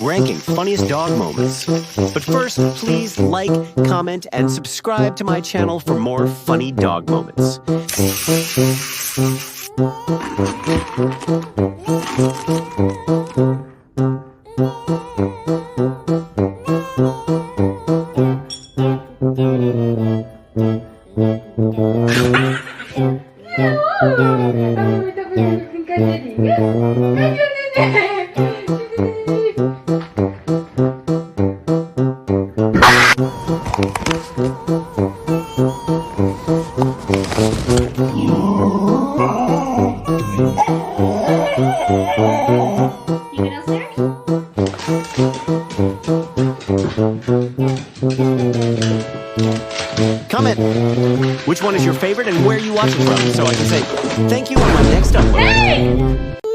ranking funniest dog moments. But first, please like, comment, and subscribe to my channel for more funny dog moments. Comment which one is your favorite and where are you watching from so I can say thank you on my next upload. Hey!